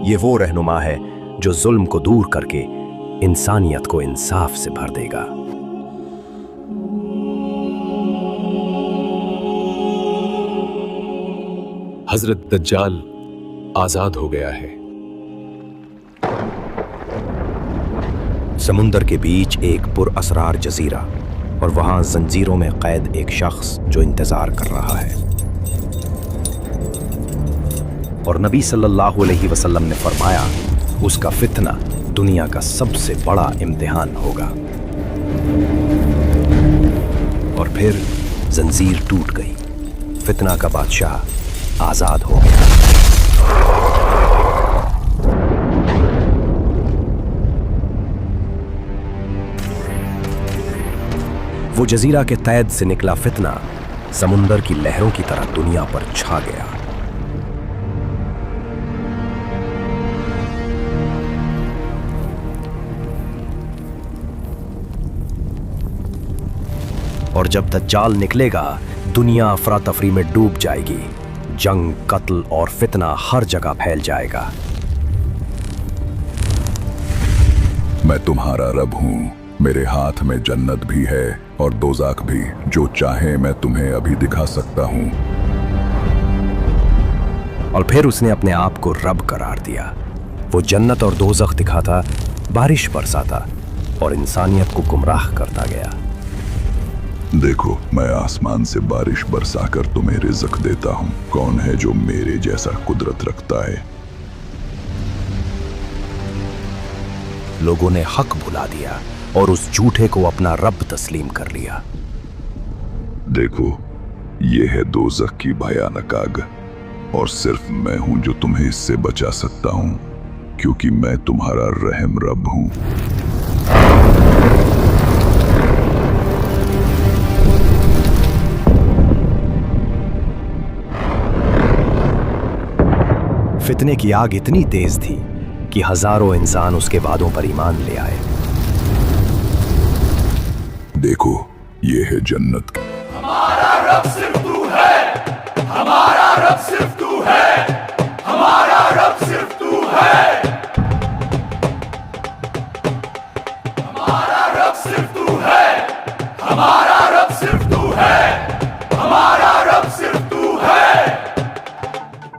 ये वो रहनुमा है जो जुल्म को दूर करके इंसानियत को इंसाफ से भर देगा। हजरत दज्जाल आजाद हो गया है। समुंदर के बीच एक पुरअसरार जजीरा और वहां जंजीरों में कैद एक शख्स जो इंतजार कर रहा है। और नबी सल्लल्लाहु अलैहि वसल्लम ने फरमाया, उसका फितना दुनिया का सबसे बड़ा इम्तिहान होगा। और फिर जंजीर टूट गई, फितना का बादशाह आजाद हो गया। वो जजीरा के कैद से निकला फितना समुंदर की लहरों की तरह दुनिया पर छा गया। और जब दज्जाल निकलेगा, दुनिया अफरा तफरी में डूब जाएगी। जंग, कत्ल और फितना हर जगह फैल जाएगा। मैं तुम्हारा रब हूं, मेरे हाथ में जन्नत भी है और दोज़ख भी। जो चाहे मैं तुम्हें अभी दिखा सकता हूं। और फिर उसने अपने आप को रब करार दिया। वो जन्नत और दोज़ख दिखाता, बारिश बरसाता और इंसानियत को गुमराह करता गया। देखो, मैं आसमान से बारिश बरसाकर तुम्हें रिज़्क देता हूं। कौन है जो मेरे जैसा कुदरत रखता है? लोगों ने हक भुला दिया और उस झूठे को अपना रब तस्लीम कर लिया। देखो, ये है दोज़ख की भयानक आग और सिर्फ मैं हूं जो तुम्हें इससे बचा सकता हूं, क्योंकि मैं तुम्हारा रहम रब हूं। फितने की आग इतनी तेज थी कि हजारों इंसान उसके वादों पर ईमान ले आए। देखो, ये है जन्नत। हमारा रब सिर्फ तू है, हमारा रब सिर्फ तू है, हमारा रब सिर्फ तू है, हमारा रब सिर्फ तू है, हमारा रब सिर्फ तू है, हमारा रब सिर्फ तू है।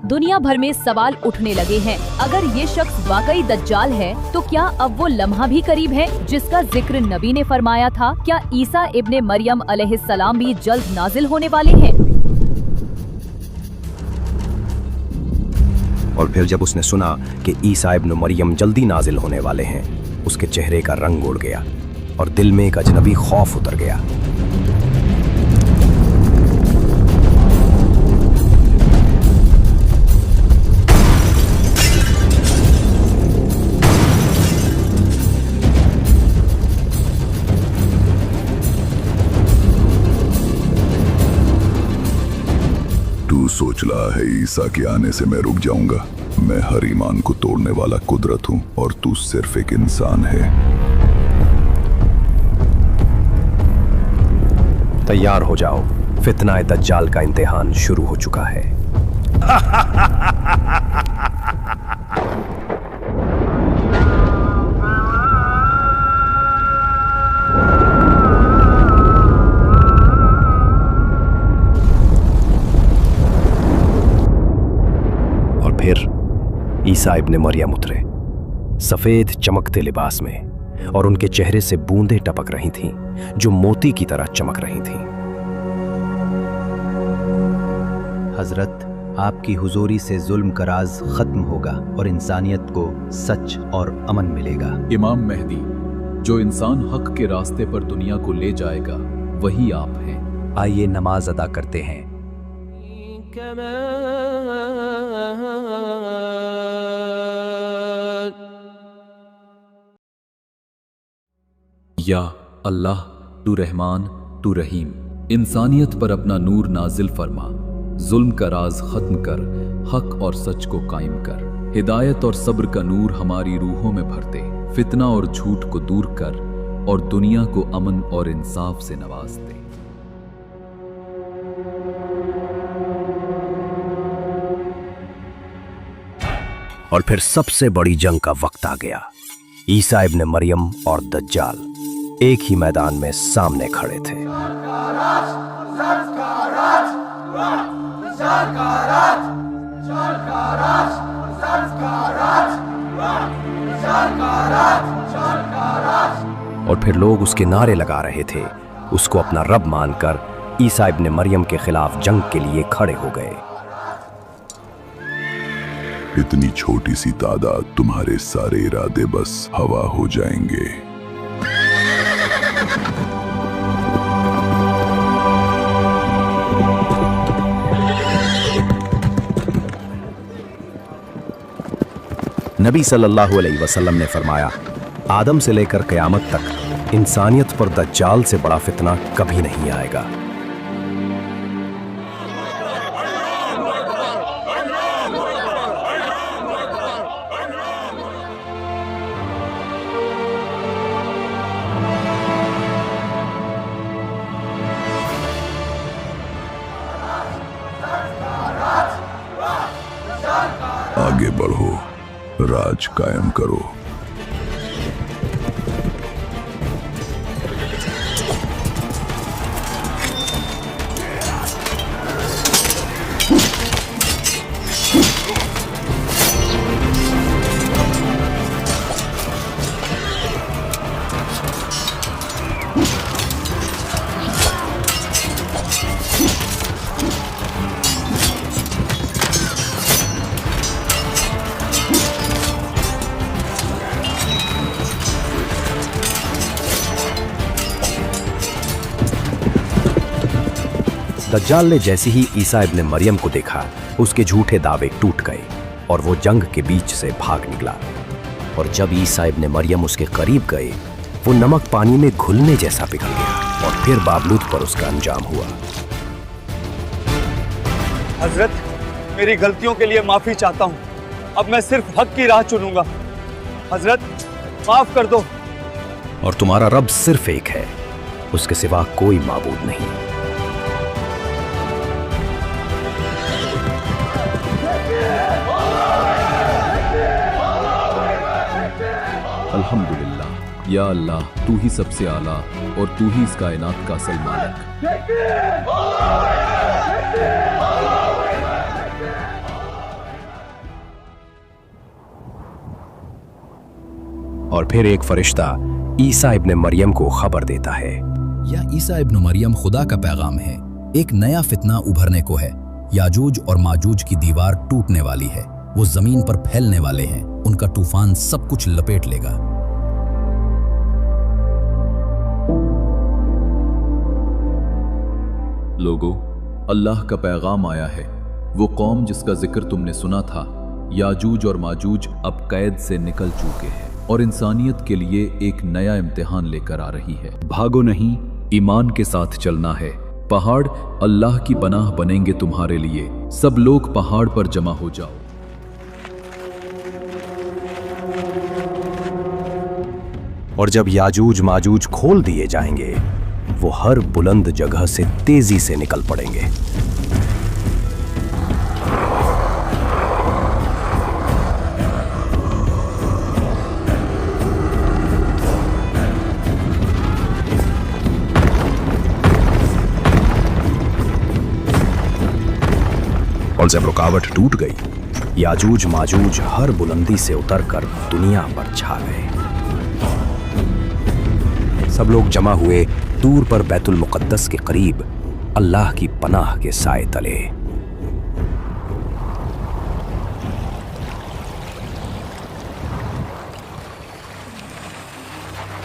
दुनिया भर में सवाल उठने लगे हैं, अगर ये शख्स वाकई दज्जाल है तो क्या अब वो लम्हा भी करीब है जिसका जिक्र नबी ने फरमाया था? क्या ईसा इब्ने मरियम अलैहिस्सलाम भी जल्द नाजिल होने वाले हैं? और फिर जब उसने सुना कि ईसा इब्न मरियम जल्दी नाजिल होने वाले हैं, उसके चेहरे का रंग उड़ गया और दिल में एक अजनबी खौफ उतर गया। तू सोच रहा है ईसा के आने से मैं रुक जाऊंगा? मैं हर ईमान को तोड़ने वाला कुदरत हूं और तू सिर्फ एक इंसान है। तैयार हो जाओ, फितना दज्जाल का इम्तिहान शुरू हो चुका है। फिर ईसा इब्ने मरियम उतरे, सफेद चमकते लिबास में, और उनके चेहरे से बूंदें टपक रही थीं जो मोती की तरह चमक रही थीं। हजरत, आपकी हुजूरी से जुल्म का राज खत्म होगा और इंसानियत को सच और अमन मिलेगा। इमाम मेहदी, जो इंसान हक के रास्ते पर दुनिया को ले जाएगा, वही आप हैं। आइए नमाज अदा करते हैं। या अल्लाह, तू रहमान, तू रहीम, इंसानियत पर अपना नूर नाजिल फरमा, जुल्म का राज खत्म कर, हक और सच को कायम कर, हिदायत और सब्र का नूर हमारी रूहों में भर दे, फितना और झूठ को दूर कर और दुनिया को अमन और इंसाफ से नवाज दे। और फिर सबसे बड़ी जंग का वक्त आ गया। ईसा इब्ने मरियम और दज्जाल एक ही मैदान में सामने खड़े थे। और फिर लोग उसके नारे लगा रहे थे, उसको अपना रब मानकर ईसा इब्ने मरियम के खिलाफ जंग के लिए खड़े हो गए। इतनी छोटी सी तादाद, तुम्हारे सारे इरादे बस हवा हो जाएंगे। नबी सल्लल्लाहु अलैहि वसल्लम ने फरमाया, आदम से लेकर क़यामत तक इंसानियत पर दज्जाल से बड़ा फितना कभी नहीं आएगा। आगे बढ़ो, राज कायम करो। दज्जाल ने जैसे ही ईसा इब्ने मरियम को देखा, उसके झूठे दावे टूट गए और वो जंग के बीच से भाग निकला। और जब ईसा इब्ने मरियम उसके करीब गए, वो नमक पानी में घुलने जैसा पिघल गया और फिर बाबलूद पर उसका अंजाम हुआ। हजरत, मेरी गलतियों के लिए माफी चाहता हूँ। अब मैं सिर्फ हक की राह चुनूंगा। हजरत, माफ कर दो। और तुम्हारा रब सिर्फ एक है, उसके सिवा कोई माबूद नहीं। अल्हम्दुलिल्लाह, या अल्लाह, तू ही सबसे आला और तू ही इस कायनात का असल मालिक। और फिर एक फरिश्ता ईसा इब्ने मरियम को खबर देता है, या ईसा इब्न मरियम खुदा का पैगाम है। एक नया फितना उभरने को है। याजूज और माजूज की दीवार टूटने वाली है। वो जमीन पर फैलने वाले हैं। उनका तूफान सब कुछ लपेट लेगा। लोगों, अल्लाह का पैगाम आया है। वो कौम जिसका जिक्र तुमने सुना था, याजूज और माजूज अब कैद से निकल चुके हैं और इंसानियत के लिए एक नया इम्तिहान लेकर आ रही है। भागो नहीं, ईमान के साथ चलना है। पहाड़ अल्लाह की पनाह बनेंगे तुम्हारे लिए। सब लोग पहाड़ पर जमा हो जाओ। और जब याजूज माजूज खोल दिए जाएंगे, वो हर बुलंद जगह से तेजी से निकल पड़ेंगे। और जब रुकावट टूट गई, याजूज माजूज हर बुलंदी से उतरकर दुनिया पर छा गए। सब लोग जमा हुए दूर पर बैतुल मुक़द्दस के करीब अल्लाह की पनाह के साए तले।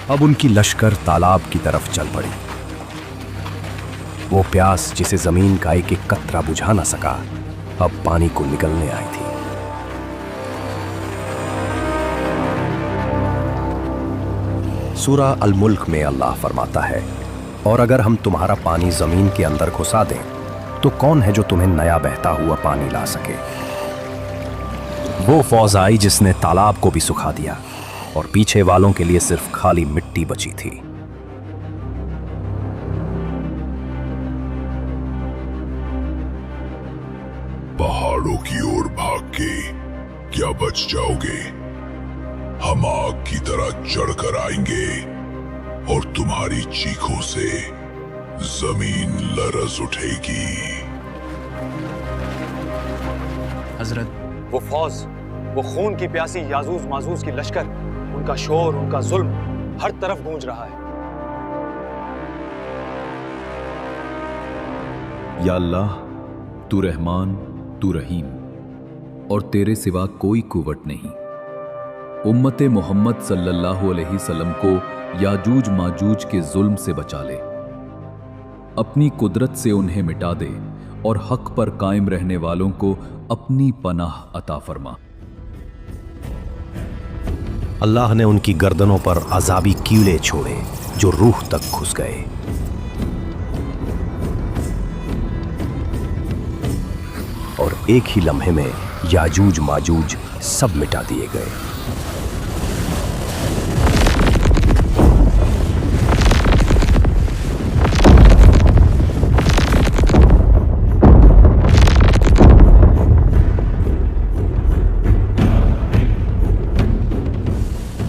अब उनकी लश्कर तालाब की तरफ चल पड़ी। वो प्यास जिसे जमीन का एक एक कतरा बुझा न सका, अब पानी को निकलने आई थी। सूरा अल मुल्क में अल्लाह फरमाता है, और अगर हम तुम्हारा पानी जमीन के अंदर घुसा दें, तो कौन है जो तुम्हें नया बहता हुआ पानी ला सके। वो फौज आई जिसने तालाब को भी सुखा दिया और पीछे वालों के लिए सिर्फ खाली मिट्टी बची थी। पहाड़ों की ओर भाग के क्या बच जाओगे? हम आग की तरह चढ़कर आएंगे और तुम्हारी चीखों से जमीन लरज उठेगी। हजरत, वो फौज, वो खून की प्यासी याजूज माजूज की लश्कर, उनका शोर, उनका जुल्म हर तरफ गूंज रहा है। या अल्लाह, तू रहमान, तू रहीम, और तेरे सिवा कोई कुवत नहीं। उम्मत मोहम्मद सल्लल्लाहु अलैहि वसल्लम को याजूज माजूज के जुल्म से बचा ले, अपनी कुदरत से उन्हें मिटा दे और हक पर कायम रहने वालों को अपनी पनाह अता फरमा। अल्लाह ने उनकी गर्दनों पर अजाबी कीड़े छोड़े जो रूह तक घुस गए। और एक ही लम्हे में याजूज माजूज सब मिटा दिए गए।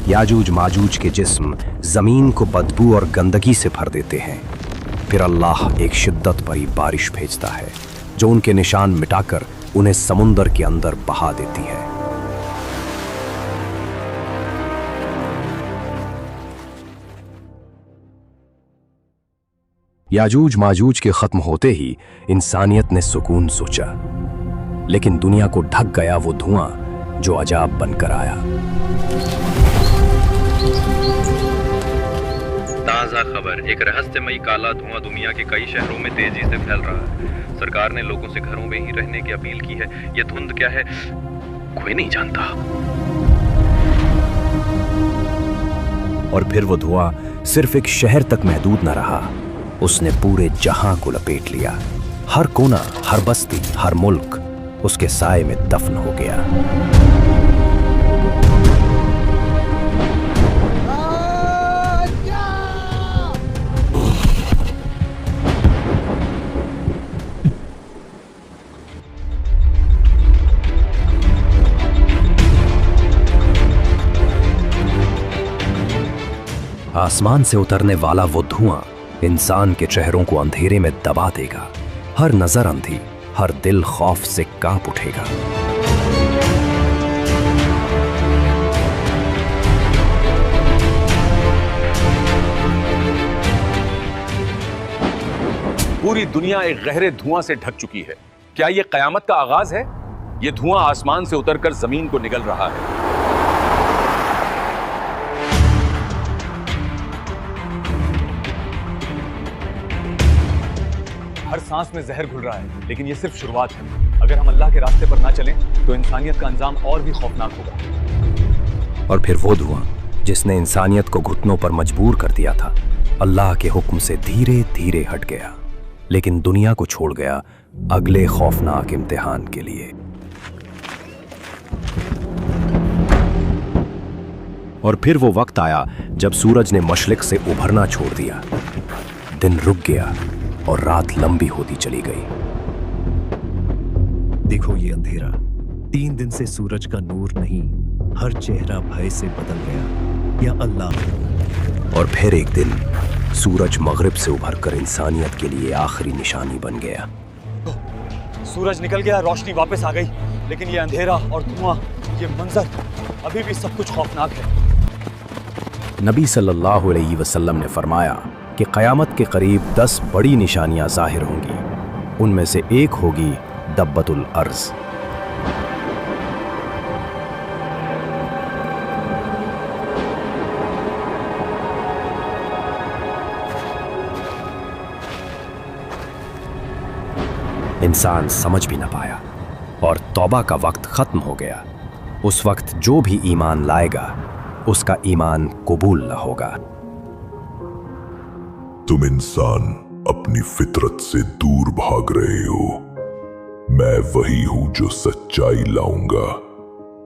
याजूज माजूज के जिस्म जमीन को बदबू और गंदगी से भर देते हैं। फिर अल्लाह एक शिद्दत भरी बारिश भेजता है जो उनके निशान मिटाकर उन्हें समुंदर के अंदर बहा देती है। याजूज माजूज के खत्म होते ही इंसानियत ने सुकून सोचा, लेकिन दुनिया को ढक गया वो धुआं जो अजाब बनकर आया। ताज़ा खबर, एक रहस्यमयी काला धुआं दुनिया के कई शहरों में तेजी से फैल रहा है। सरकार ने लोगों से घरों में ही रहने की अपील की है। यह धुंध क्या है, कोई नहीं जानता। और फिर वो धुआं सिर्फ एक शहर तक महदूद न रहा, उसने पूरे जहां को लपेट लिया। हर कोना, हर बस्ती, हर मुल्क उसके साए में दफन हो गया। आसमान से उतरने वाला वो धुआं इंसान के चेहरों को अंधेरे में दबा देगा। हर नजर अंधी, हर दिल खौफ से कांप उठेगा। पूरी दुनिया एक गहरे धुआं से ढक चुकी है। क्या यह कयामत का आगाज है? यह धुआं आसमान से उतरकर जमीन को निगल रहा है। हर सांस में जहर घुल रहा है, लेकिन ये सिर्फ शुरुआत है। अगर हम अल्लाह के रास्ते पर ना चलें तो इंसानियत का अंजाम और भी खौफनाक होगा। और फिर वो धुआं जिसने इंसानियत को घुटनों पर मजबूर कर दिया था, अल्लाह के हुक्म से धीरे धीरे हट गया, लेकिन दुनिया को छोड़ गया अगले खौफनाक इम्तिहान के लिए। और फिर वो वक्त आया जब सूरज ने मशरिक से उभरना छोड़ दिया। दिन रुक गया और रात लंबी होती चली गई। देखो ये अंधेरा, 3 दिन से सूरज का नूर नहीं, हर चेहरा भय से बदल गया। या अल्लाह। और फिर एक दिन सूरज मगरिब से उभरकर इंसानियत के लिए आखिरी निशानी बन गया। सूरज निकल गया, रोशनी वापस आ गई, लेकिन ये अंधेरा और धुआं, ये मंजर, अभी भी सब कुछ खौफनाक है। नबी सल्लल्लाहु अलैहि वसल्लम ने फरमाया कि क़यामत के करीब 10 बड़ी निशानियां ज़ाहिर होंगी। उनमें से एक होगी दब्बतुल अर्ज़। इंसान समझ भी न पाया और तौबा का वक्त खत्म हो गया। उस वक्त जो भी ईमान लाएगा उसका ईमान कबूल न होगा। तुम इंसान अपनी फितरत से दूर भाग रहे हो। मैं वही हूं जो सच्चाई लाऊंगा,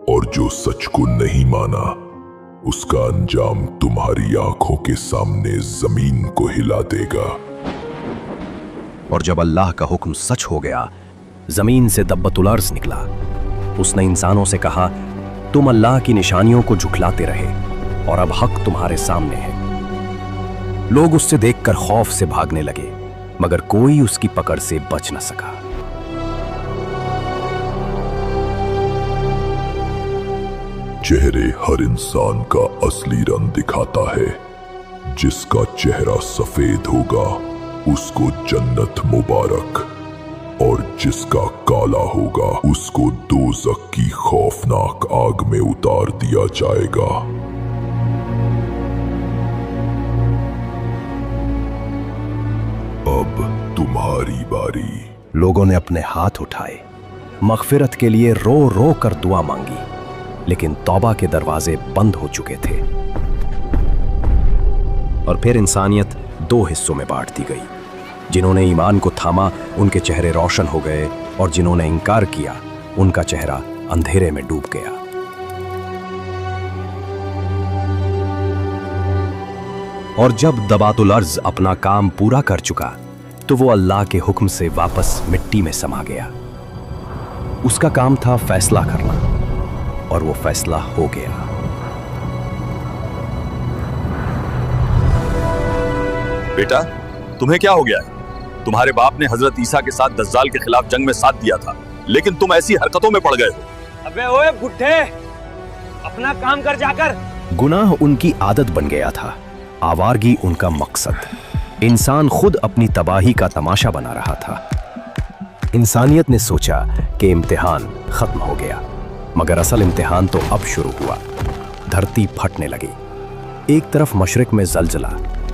और जो सच को नहीं माना उसका अंजाम तुम्हारी आंखों के सामने जमीन को हिला देगा। और जब अल्लाह का हुक्म सच हो गया, जमीन से दब्बतुल अर्ज़ निकला उसने इंसानों से कहा, तुम अल्लाह की निशानियों को झुठलाते रहे और अब हक तुम्हारे सामने है। लोग उससे देखकर खौफ से भागने लगे, मगर कोई उसकी पकड़ से बच न सका। चेहरे हर इंसान का असली रंग दिखाता है। जिसका चेहरा सफेद होगा उसको जन्नत मुबारक, और जिसका काला होगा उसको दोज़ख की खौफनाक आग में उतार दिया जाएगा। अब तुम्हारी बारी। लोगों ने अपने हाथ उठाए, मग़फ़िरत के लिए रो रो कर दुआ मांगी, लेकिन तौबा के दरवाजे बंद हो चुके थे। और फिर इंसानियत दो हिस्सों में बांट दी गई। जिन्होंने ईमान को थामा उनके चेहरे रोशन हो गए, और जिन्होंने इंकार किया उनका चेहरा अंधेरे में डूब गया। और जब दबातुल अर्ज़ अपना काम पूरा कर चुका तो वो अल्लाह के हुक्म से वापस मिट्टी में समा गया। उसका काम था फैसला करना, और वो फैसला हो गया। बेटा, तुम्हें क्या हो गया है? तुम्हारे बाप ने हजरत ईसा के साथ दज्जाल के खिलाफ जंग में साथ दिया था, लेकिन तुम ऐसी हरकतों में पड़ गए हो। अबे ओए बुड्ढे, अपना काम कर जाकर। गुनाह उनकी आदत बन गया था, आवारगी उनका मकसद। इंसान खुद अपनी तबाही का तमाशा बना रहा था। इंसानियत ने सोचा कि इम्तिहान खत्म हो गया, मगर असल इम्तिहान तो अब शुरू हुआ। धरती फटने लगी। एक तरफ मशरिक में जलजला,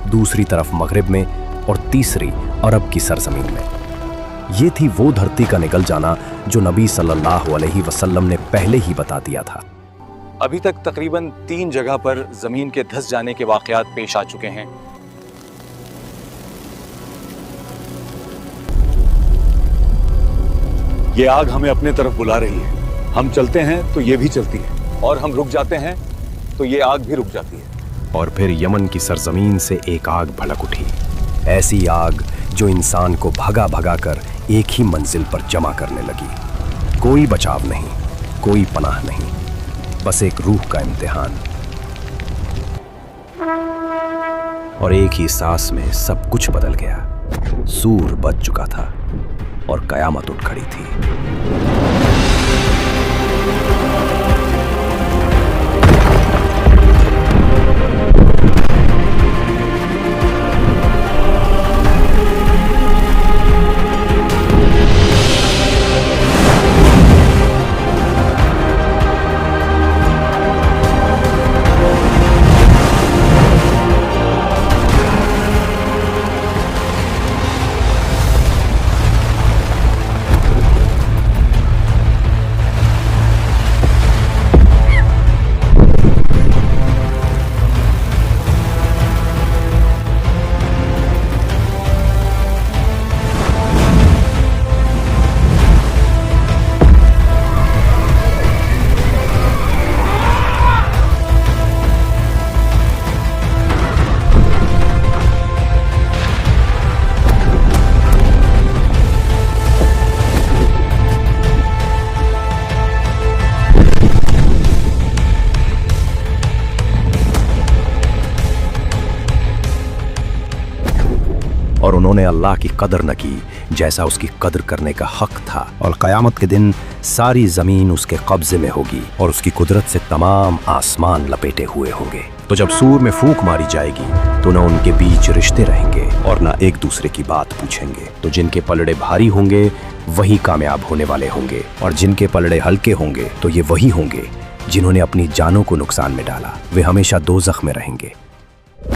दूसरी तरफ मगरिब में, और तीसरी अरब की सरजमीन में। ये थी वो धरती का निकल जाना जो नबी सल्लल्लाहु अलैहि वसल्लम ने पहले ही बता दिया था। अभी तक तकरीबन 3 जगह पर जमीन के धंस जाने के वाकयात पेश आ चुके हैं। ये आग हमें अपने तरफ बुला रही है। हम चलते हैं तो ये भी चलती है, और हम रुक जाते हैं तो ये आग भी रुक जाती है। और फिर यमन की सरजमीन से एक आग भड़क उठी, ऐसी आग जो इंसान को भगा भगा कर एक ही मंजिल पर जमा करने लगी। कोई बचाव नहीं, कोई पनाह नहीं, बस एक रूह का इम्तिहान। और एक ही सांस में सब कुछ बदल गया। सूर बज चुका था और कयामत उठ खड़ी थी। और उन्होंने अल्लाह की कदर न की जैसा उसकी कदर करने का हक था। और क़यामत के दिन सारी ज़मीन उसके कब्ज़े में होगी और उसकी कुदरत से तमाम आसमान लपेटे हुए होंगे। तो जब सूर में फूंक मारी जाएगी तो न उनके बीच रिश्ते रहेंगे और न एक दूसरे की बात पूछेंगे। तो जिनके पलड़े भारी होंगे वही कामयाब होने वाले होंगे, और जिनके पलड़े हल्के होंगे तो ये वही होंगे जिन्होंने अपनी जानों को नुकसान में डाला। वे हमेशा दोज़ख में रहेंगे।